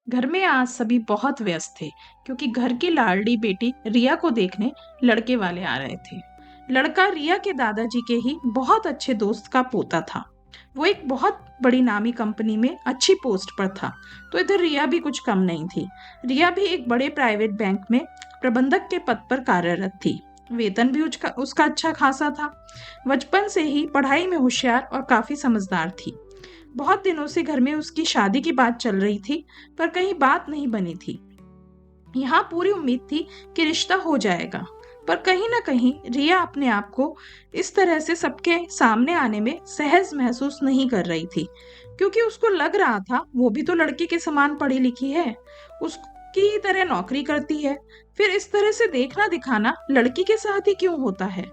घर में आज सभी बहुत व्यस्त थे क्योंकि घर की लाडली बेटी रिया को देखने लड़के वाले आ रहे थे। लड़का रिया के दादाजी के ही बहुत अच्छे दोस्त का पोता था। वो एक बहुत बड़ी नामी कंपनी में अच्छी पोस्ट पर था, तो इधर रिया भी कुछ कम नहीं थी। रिया भी एक बड़े प्राइवेट बैंक में प्रबंधक के पद पर कार्यरत थी। वेतन भी उसका अच्छा खासा था। बचपन से ही पढ़ाई में होशियार और काफी समझदार थी। बहुत दिनों से घर में उसकी शादी की बात चल रही थी, पर कहीं बात नहीं बनी थी। यहाँ पूरी उम्मीद थी कि रिश्ता हो जाएगा, पर कहीं ना कहीं रिया अपने आप को इस तरह से सबके सामने आने में सहज महसूस नहीं कर रही थी, क्योंकि उसको लग रहा था वो भी तो लड़के के समान पढ़ी लिखी है, उसकी ही तरह नौकरी करती है, फिर इस तरह से देखना दिखाना लड़की के साथ ही क्यों होता है।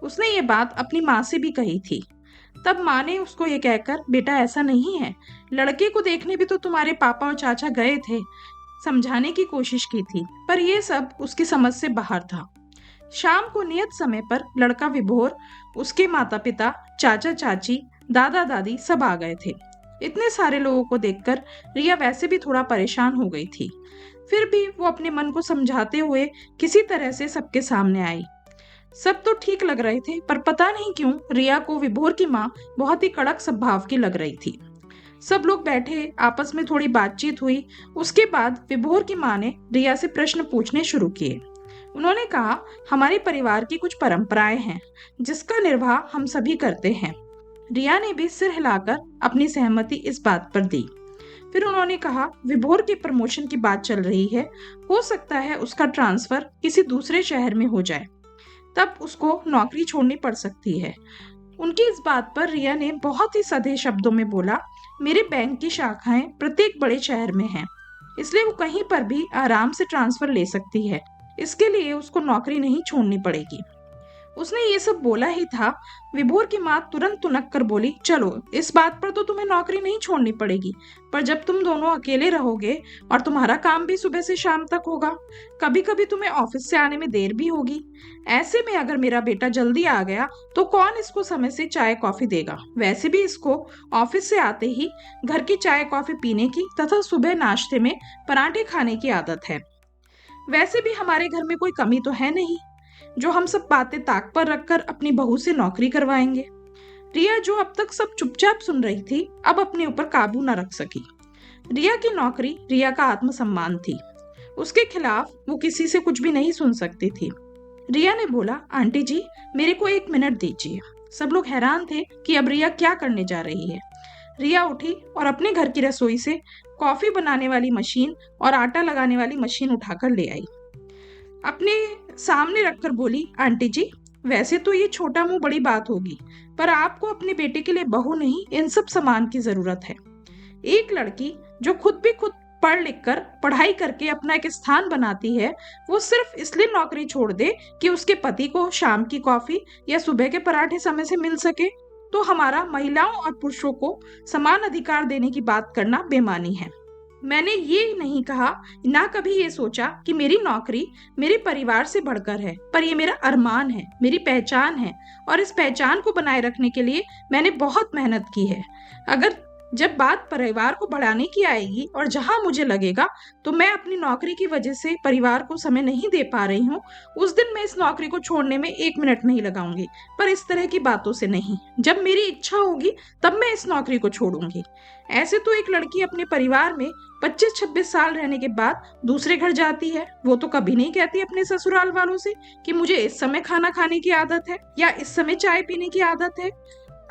उसने ये बात अपनी माँ से भी कही थी। तब माँ ने उसको ये कहकर, बेटा ऐसा नहीं है, लड़के को देखने भी तो तुम्हारे पापा और चाचा गए थे, समझाने की कोशिश की थी, पर यह सब उसकी समझ से बाहर था। शाम को नियत समय पर लड़का विभोर, उसके माता पिता, चाचा चाची, दादा दादी सब आ गए थे। इतने सारे लोगों को देखकर रिया वैसे भी थोड़ा परेशान हो गई थी, फिर भी वो अपने मन को समझाते हुए किसी तरह से सबके सामने आई। सब तो ठीक लग रहे थे, पर पता नहीं क्यों रिया को विभोर की माँ बहुत ही कड़क स्वभाव की लग रही थी। सब लोग बैठे, आपस में थोड़ी बातचीत हुई। उसके बाद विभोर की माँ ने रिया से प्रश्न पूछने शुरू किए। उन्होंने कहा, हमारे परिवार की कुछ परंपराएं हैं जिसका निर्वाह हम सभी करते हैं। रिया ने भी सिर हिलाकर अपनी सहमति इस बात पर दी। फिर उन्होंने कहा, विभोर की प्रमोशन की बात चल रही है, हो सकता है उसका ट्रांसफर किसी दूसरे शहर में हो जाए, तब उसको नौकरी छोड़नी पड़ सकती है। उनकी इस बात पर रिया ने बहुत ही सधे शब्दों में बोला, मेरे बैंक की शाखाएं प्रत्येक बड़े शहर में हैं, इसलिए वो कहीं पर भी आराम से ट्रांसफर ले सकती है। इसके लिए उसको नौकरी नहीं छोड़नी पड़ेगी। उसने ये सब बोला ही था, विभोर की माँ तुरंत तुनक कर बोली, चलो इस बात पर तो तुम्हें नौकरी नहीं छोड़नी पड़ेगी, पर जब तुम दोनों अकेले रहोगे और तुम्हारा काम भी सुबह से शाम तक होगा, कभी कभी तुम्हें ऑफिस से आने में देर भी होगी। ऐसे में अगर मेरा बेटा जल्दी आ गया तो कौन इसको समय से चाय कॉफी देगा। वैसे भी इसको ऑफिस से आते ही घर की चाय कॉफी पीने की तथा सुबह नाश्ते में पराठे खाने की आदत है। वैसे भी हमारे घर में कोई कमी तो है नहीं जो हम सब बातें ताक पर रखकर अपनी बहू से नौकरी करवाएंगे। रिया, जो अब तक सब चुपचाप सुन रही थी, अब अपने ऊपर काबू न रख सकी। रिया की नौकरी रिया का आत्मसम्मान थी। उसके खिलाफ वो किसी से कुछ भी नहीं सुन सकती थी। रिया ने बोला, आंटी जी, मेरे को 1 मिनट दीजिए। सब लोग हैरान थे कि अब रिया क्या करने जा रही है। रिया उठी और अपने घर की रसोई से कॉफी बनाने वाली मशीन और आटा लगाने वाली मशीन उठाकर ले आई। अपने सामने रखकर बोली, आंटी जी, वैसे तो ये छोटा मुंह बड़ी बात होगी, पर आपको अपने बेटे के लिए बहू नहीं, इन सब सामान की जरूरत है। एक लड़की जो खुद पढ़ लिख कर पढ़ाई करके अपना एक स्थान बनाती है, वो सिर्फ इसलिए नौकरी छोड़ दे कि उसके पति को शाम की कॉफी या सुबह के पराठे समय से मिल सके, तो हमारा महिलाओं और पुरुषों को समान अधिकार देने की बात करना बेमानी है। मैंने ये नहीं कहा, ना कभी ये सोचा कि मेरी नौकरी मेरे परिवार से बढ़कर है, पर ये मेरा अरमान है, मेरी पहचान है, और इस पहचान को बनाए रखने के लिए मैंने बहुत मेहनत की है। अगर जब बात परिवार को बढ़ाने की आएगी और जहां मुझे लगेगा तो मैं अपनी नौकरी की वजह से परिवार को समय नहीं दे पा रही हूँ, उस दिन मैं इस नौकरी को छोड़ने में 1 मिनट नहीं लगाऊंगी, पर इस तरह की बातों से नहीं। जब मेरी इच्छा होगी तब मैं इस नौकरी को छोड़ूंगी। ऐसे तो एक लड़की अपने परिवार में 25-26 साल रहने के बाद दूसरे घर जाती है, वो तो कभी नहीं कहती अपने ससुराल वालों से कि मुझे इस समय खाना खाने की आदत है या इस समय चाय पीने की आदत है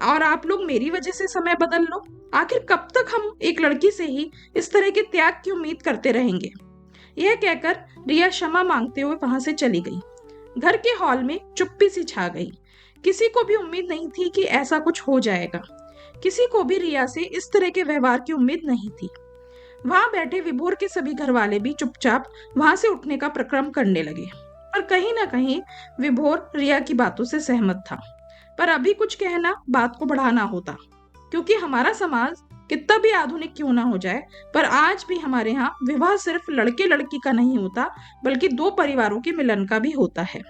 और आप लोग मेरी वजह से समय बदल लो। आखिर कब तक हम एक लड़की से ही इस तरह के त्याग की उम्मीद करते रहेंगे। यह कहकर रिया क्षमा मांगते हुए वहां से चली गई। घर के हॉल में चुप्पी सी छा गई। किसी को भी उम्मीद नहीं थी कि ऐसा कुछ हो जाएगा। किसी को भी रिया से इस तरह के व्यवहार की उम्मीद नहीं थी। वहां बैठे विभोर के सभी घर वाले भी चुपचाप वहां से उठने का प्रक्रम करने लगे, और कहीं ना कहीं विभोर रिया की बातों से सहमत था। पर अभी कुछ कहना बात को बढ़ाना होता, क्योंकि हमारा समाज कितना भी आधुनिक क्यों ना हो जाए, पर आज भी हमारे यहाँ विवाह सिर्फ लड़के लड़की का नहीं होता, बल्कि दो परिवारों के मिलन का भी होता है।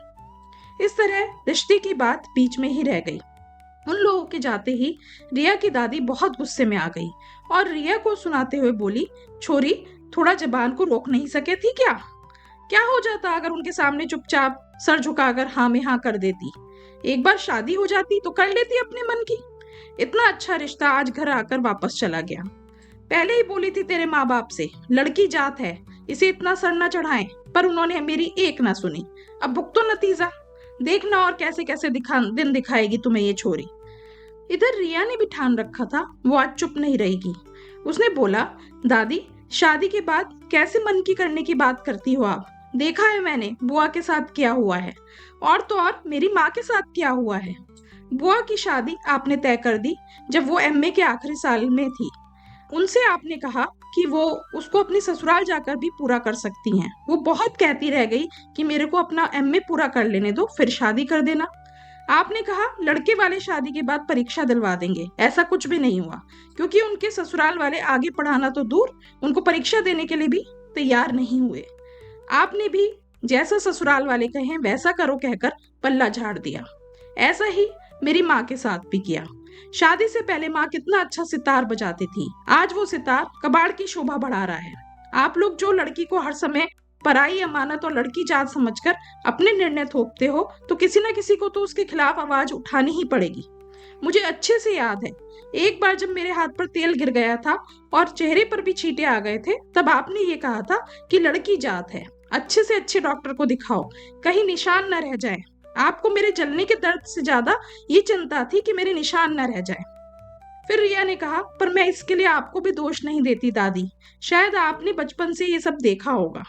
इस तरह रिश्ते की बात बीच में ही रह गई। उन लोगों के जाते ही रिया की दादी बहुत गुस्से में आ गई और रिया को सुनाते हुए बोली, छोरी, थोड़ा जबान को रोक नहीं सके थी क्या? क्या हो जाता अगर उनके सामने चुपचाप सर झुकाकर हाँ में हाँ कर देती? एक बार शादी हो जाती तो कर लेती अपने मन की। इतना अच्छा रिश्ता आज घर आकर वापस चला गया। पहले ही बोली थी तेरे माँ बाप से, लड़की जात है, इसे इतना सर न चढ़ाएं, पर उन्होंने मेरी एक ना सुनी। अब भुगतो नतीजा। देखना और कैसे कैसे दिन दिखाएगी तुम्हें ये छोरी। इधर रिया ने भी ठान रखा था वो आज चुप नहीं रहेगी। उसने बोला, दादी शादी के बाद कैसे मन की करने की बात करती हो आप? देखा है मैंने बुआ के साथ क्या हुआ है, और तो और मेरी माँ के साथ क्या हुआ है। बुआ की शादी आपने तय कर दी जब वो एमए के आखिरी साल में थी। उनसे आपने कहा कि वो उसको अपनी ससुराल जाकर भी पूरा कर सकती हैं। वो बहुत कहती रह गई कि मेरे को अपना एमए पूरा कर लेने दो, फिर शादी कर देना। आपने कहा लड़के वाले शादी के बाद परीक्षा दिलवा देंगे। ऐसा कुछ भी नहीं हुआ, क्योंकि उनके ससुराल वाले आगे पढ़ाना तो दूर, उनको परीक्षा देने के लिए भी तैयार नहीं हुए। आपने भी जैसा ससुराल वाले कहें वैसा करो कहकर पल्ला झाड़ दिया। ऐसा ही मेरी माँ के साथ भी किया। शादी से पहले माँ कितना अच्छा सितार बजाती थी, आज वो सितार कबाड़ की शोभा बढ़ा रहा है। आप लोग जो लड़की को हर समय पराई अमानत और लड़की जात समझकर अपने निर्णय थोपते हो, तो किसी न किसी को तो उसके खिलाफ आवाज उठानी ही पड़ेगी। मुझे अच्छे से याद है, एक बार जब मेरे हाथ पर तेल गिर गया था और चेहरे पर भी छींटे आ गए थे, तब आपने ये कहा था कि लड़की जात है, अच्छे से अच्छे डॉक्टर को दिखाओ, कहीं निशान न रह जाए। आपको मेरे जलने के दर्द से ज्यादा ये चिंता थी कि मेरे निशान न रह जाए। फिर रिया ने कहा, पर मैं इसके लिए आपको भी दोष नहीं देती दादी, शायद आपने बचपन से ये सब देखा होगा।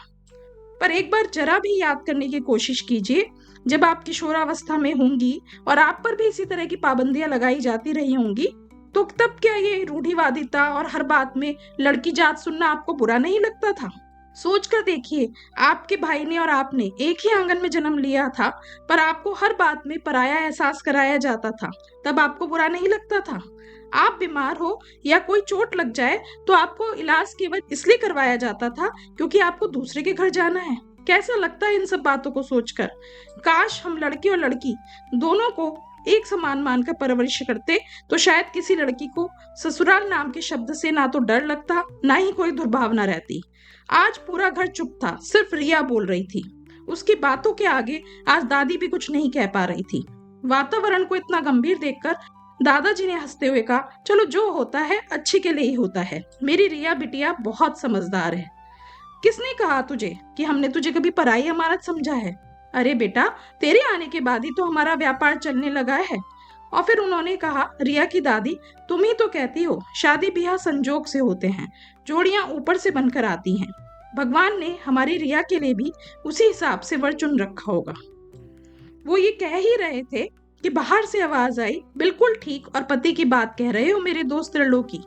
पर एक बार जरा भी याद करने की कोशिश कीजिए, जब आप किशोरावस्था में होंगी और आप पर भी इसी तरह की पाबंदियां लगाई जाती रही होंगी, तो तब क्या ये रूढ़िवादिता और हर बात में लड़की जात सुनना आपको बुरा नहीं लगता था? सोच कर देखिए, आपके भाई ने और आपने एक ही आंगन में जन्म लिया था, पर आपको हर बात में पराया एहसास कराया जाता था, तब आपको बुरा नहीं लगता था? आप बीमार हो या कोई चोट लग जाए तो आपको इलाज केवल इसलिए करवाया जाता था क्योंकि आपको दूसरे के घर जाना है। कैसा लगता है इन सब बातों को सोचकर? काश हम लड़के और लड़की दोनों को एक समान मानकर परवरिश करते, तो शायद किसी लड़की को ससुराल नाम के शब्द से ना तो डर लगता, ना ही कोई दुर्भावना रहती। आज पूरा घर चुप था, सिर्फ रिया बोल रही थी। उसकी बातों के आगे आज दादी भी कुछ नहीं कह पा रही थी। वातावरण को इतना गंभीर देखकर दादाजी ने हंसते हुए कहा, चलो जो होता है अच्छे के लिए ही होता है। मेरी रिया बिटिया बहुत समझदार है। किसने कहा तुझे कि हमने तुझे कभी पराई अमानत समझा है? अरे बेटा, तेरे आने के बाद ही तो हमारा व्यापार चलने लगा है। और फिर उन्होंने कहा, रिया की दादी, तुम ही तो कहती हो शादी ब्याह संजोग से होते हैं, जोड़ियां ऊपर से बनकर आती हैं। भगवान ने हमारी रिया के लिए भी उसी हिसाब से वर चुन रखा होगा। वो ये कह ही रहे थे कि बाहर से आवाज आई, बिल्कुल ठीक और पति की बात कह रहे हो मेरे दोस्त त्रिलोकी।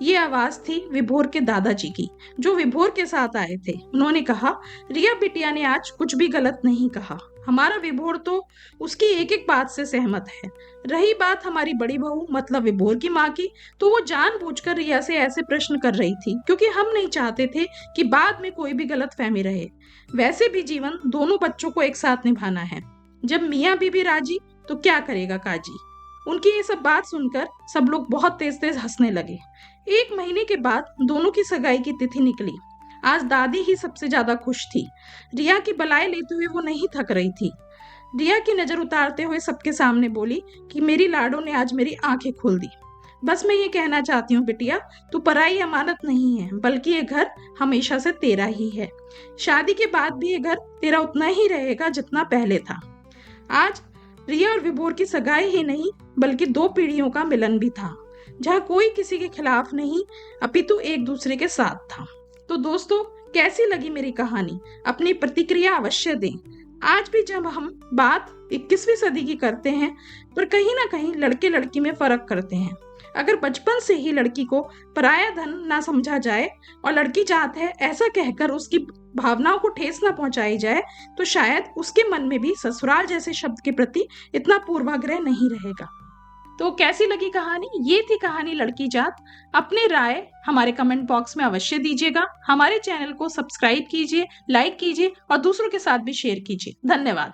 ये आवाज थी विभोर के दादाजी की, जो विभोर के साथ आए थे। उन्होंने कहा, रिया बिटिया ने आज कुछ भी गलत नहीं कहा। हमारा विभोर तो उसकी एक एक बात से सहमत है। रही बात हमारी बड़ी बहू मतलब विभोर की माँ की, तो वो जानबूझकर रिया से ऐसे प्रश्न कर रही थी क्योंकि हम नहीं चाहते थे कि बाद में कोई भी गलत फहमी रहे। वैसे भी जीवन दोनों बच्चों को एक साथ निभाना है। जब मियाँ बीबी राजी तो क्या करेगा काजी। उनकी ये सब बात सुनकर सब लोग बहुत तेज तेज हंसने लगे। 1 महीने के बाद दोनों की सगाई की तिथि निकली। आज दादी ही सबसे ज्यादा खुश थी। रिया की बलाई लेते हुए वो नहीं थक रही थी। रिया की नजर उतारते हुए सबके सामने बोली कि मेरी लाडो ने आज मेरी आंखें खोल दी। बस मैं ये कहना चाहती हूँ बिटिया, तू पराई अमानत नहीं है, बल्कि ये घर हमेशा से तेरा ही है। शादी के बाद भी ये घर तेरा उतना ही रहेगा जितना पहले था। आज रिया और विभोर की सगाई ही नहीं, बल्कि 2 पीढ़ियों का मिलन भी था, जहाँ कोई किसी के खिलाफ नहीं, अपितु एक दूसरे के साथ था। तो दोस्तों, कैसी लगी मेरी कहानी? अपनी प्रतिक्रिया अवश्य दें। आज भी जब हम बात 21वीं सदी की करते हैं, पर कहीं ना कहीं लड़के लड़की में फर्क करते हैं। अगर बचपन से ही लड़की को पराया धन ना समझा जाए और लड़की जात है ऐसा कहकर उसकी भावनाओं को ठेस ना पहुंचाई जाए, तो शायद उसके मन में भी ससुराल जैसे शब्द के प्रति इतना पूर्वाग्रह नहीं रहेगा। तो कैसी लगी कहानी? ये थी कहानी लड़की जात। अपनी राय हमारे कमेंट बॉक्स में अवश्य दीजिएगा। हमारे चैनल को सब्सक्राइब कीजिए, लाइक कीजिए और दूसरों के साथ भी शेयर कीजिए। धन्यवाद।